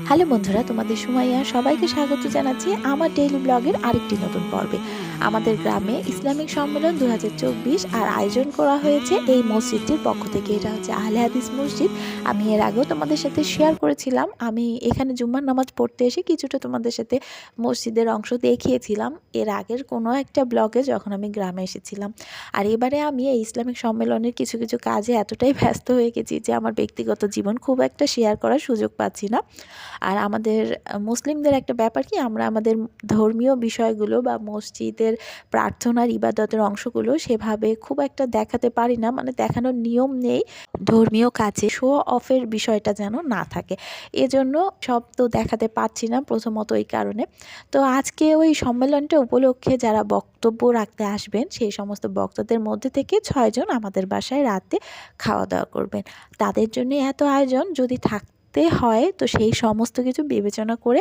Hello বন্ধুরা, তোমাদের সুমাইয়া সবাইকে স্বাগত জানাচ্ছি আমার ডেইলি ব্লগের আরেকটি নতুন পর্বে। আমাদের গ্রামে ইসলামিক সম্মেলন 2024 আর আয়োজন করা হয়েছে এই মসজিদটির পক্ষ থেকে। এটা হচ্ছে আহলে হাদিস মসজিদ। আমি এর আগেও তোমাদের সাথে শেয়ার করেছিলাম। আমি এখানে জুম্মার নামাজ পড়তে এসে কিছুটা তোমাদের সাথে মসজিদের অংশ দেখিয়েছিলাম এর আগের কোনো একটা ব্লগে যখন আমি গ্রামে এসেছিলাম। আর এবারে আমি এই ইসলামিক সম্মেলনের কিছু কিছু কাজে এতটাই ব্যস্ত হয়ে গেছি যে আমার ব্যক্তিগত জীবন খুব একটা শেয়ার করার সুযোগ পাচ্ছি না। আর আমাদের মুসলিমদের একটা ব্যাপার কি, আমরা আমাদের ধর্মীয় বিষয়গুলো বা মসজিদের প্রার্থনার ইবাদতের অংশগুলো সেভাবে খুব একটা দেখাতে পারি না, মানে দেখানোর নিয়ম নেই। ধর্মীয় কাজে শো অফের বিষয়টা যেন না থাকে, এজন্য সব তো দেখাতে পারছি না, প্রথমত এই কারণে। তো আজকে ওই সম্মেলনটা উপলক্ষে যারা বক্তব্য রাখতে আসবেন সেই সমস্ত বক্তাদের মধ্যে থেকে 6 জন আমাদের বাসায় রাতে খাওয়া দাওয়া করবেন। তাদের জন্য এত আয়োজন, যদি হয় তো সেই সমস্ত কিছু বিবেচনা করে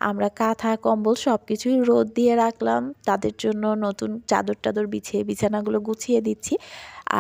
আমরা কাঁথা কম্বল সব কিছুই রোদ দিয়ে রাখলাম। তাদের জন্য নতুন চাদর টাদর বিছিয়ে বিছানাগুলো গুছিয়ে দিচ্ছি।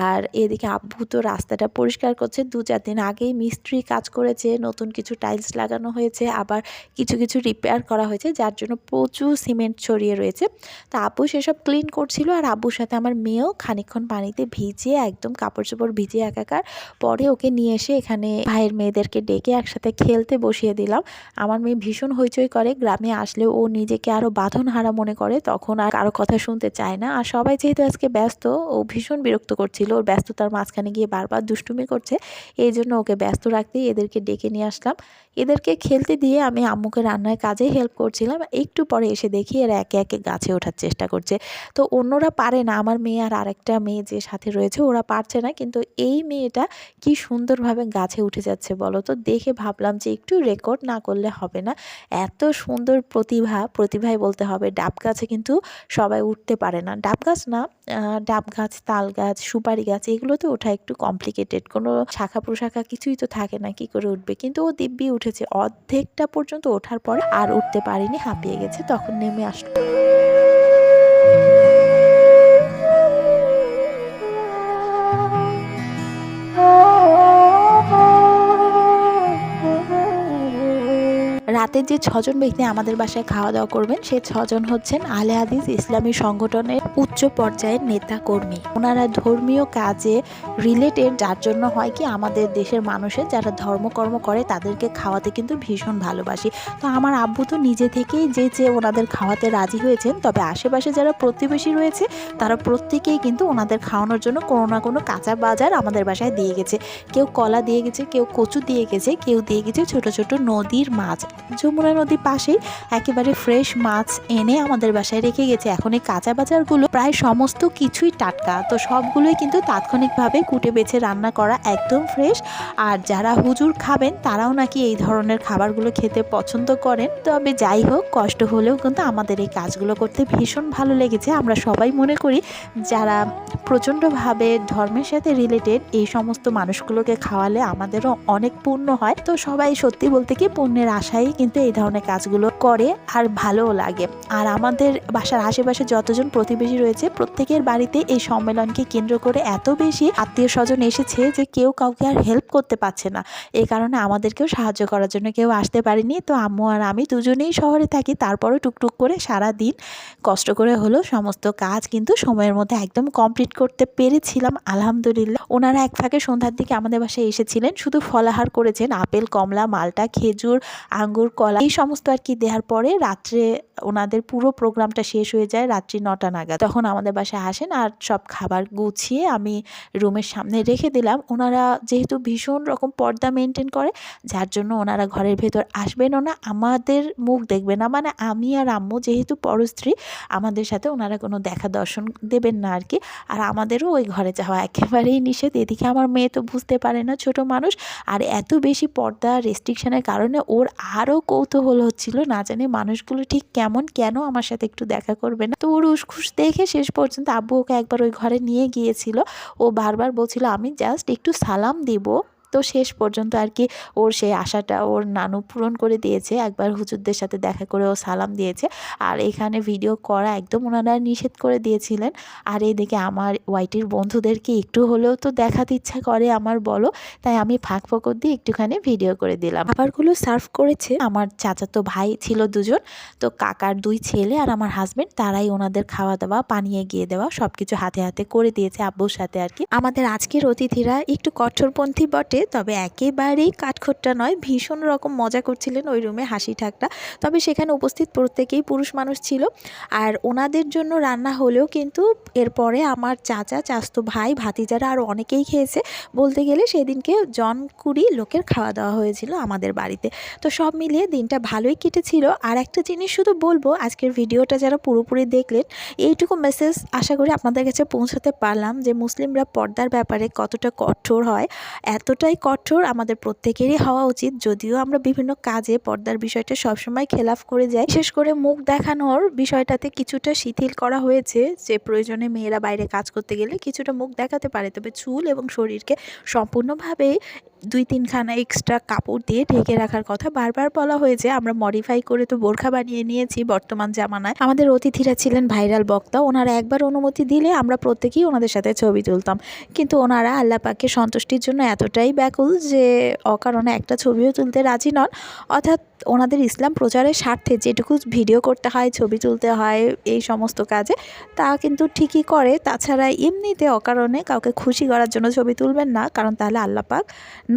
আর এদিকে আব্বু তো রাস্তাটা পরিষ্কার করছে। 2-4 দিন আগেই মিস্ত্রি কাজ করেছে, নতুন কিছু টাইলস লাগানো হয়েছে, আবার কিছু কিছু রিপেয়ার করা হয়েছে, যার জন্য প্রচুর সিমেন্ট ছড়িয়ে রয়েছে। তা আব্বু সেসব ক্লিন করছিল, আর আব্বুর সাথে আমার মেয়েও খানিকক্ষণ পানিতে ভিজিয়ে একদম কাপড় চোপড় ভিজিয়ে একাকার। পরে ওকে নিয়ে এসে এখানে ভাইয়ের মেয়েদেরকে ডেকে একসাথে খেলতে বসিয়ে দিলাম। আমার মেয়ে ভীষণ হইচই করে, গ্রামে আসলে ও নিজেকে আরও বাঁধনহারা মনে করে, তখন আর কারো কথা শুনতে চায় না। আর সবাই যেহেতু আজকে ব্যস্ত, ও ভীষণ বিরক্ত করছিল, ওর ব্যস্ততার মাঝখানে গিয়ে বারবার দুষ্টুমি করছে। এই জন্য ওকে ব্যস্ত রাখতেই এদেরকে ডেকে নিয়ে আসলাম। এদেরকে খেলতে দিয়ে আমি আম্মুকে রান্নার কাজে হেল্প করছিলাম। একটু পরে এসে দেখি এরা একে একে গাছে ওঠার চেষ্টা করছে। তো অন্যরা পারে না, আমার মেয়ে আর আরেকটা মেয়ে যে সাথে রয়েছে ওরা পারছে না, কিন্তু এই মেয়েটা কি সুন্দরভাবে গাছে উঠে যাচ্ছে বলো তো। দেখে ভাবলাম যে একটু রেকর্ড না করলে হবে না। এত সুন্দর প্রতিভাই বলতে হবে। ডাব গাছে কিন্তু সবাই উঠতে পারে না, ডাব গাছ না, ডাব গাছ, তাল গাছ, সুপারি গাছ, এগুলোতে ওঠা একটু কমপ্লিকেটেড। কোনো শাখা প্রশাখা কিছুই তো থাকে না, কি করে উঠবে। কিন্তু ও দিব্যি উঠেছে, অর্ধেকটা পর্যন্ত ওঠার পরে আর উঠতে পারিনি, হাঁপিয়ে গেছে, তখন নেমে আসলো। রাতে যে 6 জন ব্যক্তি আমাদের বাসায় খাওয়া দাওয়া করবেন, সেই 6 জন হচ্ছেন আহলে হাদিস ইসলামী সংগঠনের উচ্চ পর্যায়ের নেতা কর্মী। ওনারা ধর্মীয় কাজে রিলেটেড, যার জন্য হয় কি আমাদের দেশের মানুষের যারা ধর্মকর্ম করে তাদেরকে খাওয়াতে কিন্তু ভীষণ ভালোবাসি। তো আমার আব্বু তো নিজে থেকেই যে ওনাদের খাওয়াতে রাজি হয়েছেন। তবে আশেপাশে যারা প্রতিবেশী রয়েছে তারা প্রত্যেকেই কিন্তু ওনাদের খাওয়ানোর জন্য কোনো না কোনো কাঁচা বাজার আমাদের বাসায় দিয়ে গেছে। কেউ কলা দিয়ে গেছে, কেউ কচু দিয়ে গেছে, কেউ দিয়ে গেছে ছোট ছোট নদীর মাছ। যমুনা নদীর পাশেই একেবারে ফ্রেশ মাছ এনে আমাদের বাসায় রেখে গেছে। এখন এই কাঁচা বাজারগুলো প্রায় সমস্ত কিছুই টাটকা, তো সবগুলোই কিন্তু তাৎক্ষণিকভাবে কুটে বেছে রান্না করা, একদম ফ্রেশ। আর যারা হুজুর খাবেন তারাও নাকি এই ধরনের খাবারগুলো খেতে পছন্দ করেন। তবে যাই হোক, কষ্ট হলেও কিন্তু আমাদের এই কাজগুলো করতে ভীষণ ভালো লেগেছে। আমরা সবাই মনে করি যারা প্রচণ্ডভাবে ধর্মের সাথে রিলেটেড এই সমস্ত মানুষগুলোকে খাওয়ালে আমাদেরও অনেক পুণ্য হয়। তো সবাই সত্যি বলতে কি পুণ্যের আশায় কিন্তু এই ধরনের কাজগুলো করে, আর ভালোও লাগে। আর আমাদের বাসার আশেপাশে যতজন প্রতিবেশী রয়েছে প্রত্যেকের বাড়িতে এই সম্মেলনকে কেন্দ্র করে এত বেশি আত্মীয় স্বজন এসেছে যে কেউ কাউকে আর হেল্প করতে পারছে না। এই কারণে আমাদেরকেও সাহায্য করার জন্য কেউ আসতে পারেনি। তো আম্মু আর আমি দুজনেই শহরে থাকি, তারপরে টুকটুক করে সারা দিন কষ্ট করে হলো সমস্ত কাজ কিন্তু সময়ের মধ্যে একদম কমপ্লিট করতে পেরেছিলাম আলহামদুলিল্লাহ। ওনারা এক ফাঁকে সন্ধ্যার দিকে আমাদের বাসায় এসেছিলেন, শুধু ফলাহার করেছেন, আপেল, কমলা, মালটা, খেজুর, আঙ্গুর, কলা, এই সমস্ত আর কি দেওয়ার পরে রাত্রে ওনাদের পুরো প্রোগ্রামটা শেষ হয়ে যায় রাত্রি 9টা নাগাদ। তখন আমাদের বাসায় আসেন আর সব খাবার গুছিয়ে আমি রুমের সামনে রেখে দিলাম। ওনারা যেহেতু ভীষণ রকম পর্দা মেনটেন করে, যার জন্য ওনারা ঘরের ভেতর আসবেনও না, আমাদের মুখ দেখবে না, মানে আমি আর আম্মু যেহেতু পরস্ত্রী আমাদের সাথে ওনারা কোনো দেখা দর্শন দেবেন না আর কি। আর আমাদেরও ওই ঘরে যাওয়া একেবারেই নিষেধ। এদিকে আমার মেয়ে তো বুঝতে পারে না, ছোট মানুষ, আর এত বেশি পর্দা রেস্ট্রিকশনের কারণে ওর আরও কৌতূহল হচ্ছিল, না জানি মানুষগুলো ঠিক কেমন, কেন আমার সাথে একটু দেখা করবে না। তো ওর উসখুস দেখে শেষ পর্যন্ত আব্বু ওকে একবার ওই ঘরে নিয়ে গিয়েছিল। ও বারবার বলছিল আমি জাস্ট একটু সালাম দিব, তো শেষ পর্যন্ত আর কি ওর সেই আশাটা ওর নানু পূরণ করে দিয়েছে। একবার হুজুরদের সাথে দেখা করে ও সালাম দিয়েছে। আর এখানে ভিডিও করা একদম ওনারা নিষেধ করে দিয়েছিলেন। আর এদিকে আমার ওয়াইটির বন্ধুদেরকে একটু হলেও তো দেখাতে ইচ্ছা করে আমার, বলো। তাই আমি ফাঁক ফোকর দিয়ে একটুখানি ভিডিও করে দিলাম। খাবারগুলো সার্ভ করেছে আমার চাচাতো ভাই ছিল দুজন, তো কাকার 2 ছেলে আর আমার হাজবেন্ড, তারাই ওনাদের খাওয়া দাওয়া, পানি এগিয়ে দেওয়া সবকিছু হাতে হাতে করে দিয়েছে আব্বুর সাথে আর কি। আমাদের আজকের অতিথিরা একটু কঠোরপন্থী বটে, তবে একেবারেই কাঠখোট্টা নয়, ভীষণ রকম মজা করছিলেন ওই রুমে, হাসি ঠাট্টা। তবে সেখানে উপস্থিত প্রত্যেকেই পুরুষ মানুষ ছিল। আর ওনাদের জন্য রান্না হলেও কিন্তু এরপরে আমার চাচা, চাচতো ভাই, ভাতিজারা আরও অনেকেই খেয়েছে। বলতে গেলে সেদিনকে 20 লোকের খাওয়া দাওয়া হয়েছিল আমাদের বাড়িতে। তো সব মিলিয়ে দিনটা ভালোই কেটেছিল। আর একটা জিনিস শুধু বলবো, আজকের ভিডিওটা যারা পুরোপুরি দেখলেন, এইটুকু মেসেজ আশা করি আপনাদের কাছে পৌঁছাতে পারলাম যে মুসলিমরা পর্দার ব্যাপারে কতটা কঠোর হয়। এতটাই কঠোর আমাদের প্রত্যেকেরই হওয়া উচিত। যদিও আমরা বিভিন্ন কাজে পর্দার বিষয়টা সবসময় খেলাফ করে যাই, বিশেষ করে মুখ দেখানোর বিষয়টাতে কিছুটা শিথিল করা হয়েছে, যে প্রয়োজনে মেয়েরা বাইরে কাজ করতে গেলে কিছুটা মুখ দেখাতে পারে, তবে চুল এবং শরীরকে সম্পূর্ণভাবে 2-3 খানা এক্সট্রা কাপড় দিয়ে ঢেকে রাখার কথা বারবার বলা হয়েছে। আমরা মডিফাই করে তো বোরখা বানিয়ে নিয়েছি বর্তমান জামানায়। আমাদের অতিথিরা ছিলেন ভাইরাল বক্তা, ওনারা একবার অনুমতি দিলে আমরা প্রত্যেকেই ওনাদের সাথে ছবি তুলতাম, কিন্তু ওনারা আল্লাহ পাকের সন্তুষ্টির জন্য এতটাই ব্যাকুল যে অকারণে একটা ছবিও তুলতে রাজি নন। অর্থাৎ ওনাদের ইসলাম প্রচারের স্বার্থে যেটুকু ভিডিও করতে হয়, ছবি তুলতে হয়, এই সমস্ত কাজে তা কিন্তু ঠিকই করে। তাছাড়া এমনিতে অকারণে কাউকে খুশি করার জন্য ছবি তুলবেন না, কারণ তাহলে আল্লাহ পাক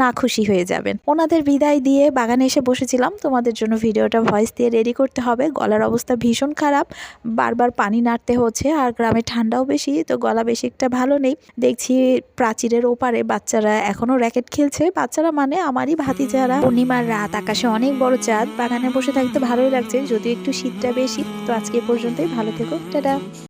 না খুশি হয়ে যাবেন। ওনাদের বিদায় দিয়ে বাগানে এসে বসেছিলাম। তোমাদের জন্য ভিডিওটা ভয়েস দিয়ে রেডি করতে হবে। গলার অবস্থা ভীষণ খারাপ, বারবার পানি নাড়তে হচ্ছে, আর গ্রামে ঠান্ডাও বেশি, তো গলা বেশি একটা ভালো নেই। দেখছি প্রাচীরের ওপারে বাচ্চারা এখনও র্যাকেট খেলছে। বাচ্চারা মানে আমারই ভাতিজারা। পূর্ণিমার রাত, আকাশে অনেক বড় চাঁদ, বাগানে বসে থাকতে ভালোই লাগছে, যদিও একটু শীতটা বেশি। তো আজকে এ পর্যন্তই, ভালো থেকো, টাটা।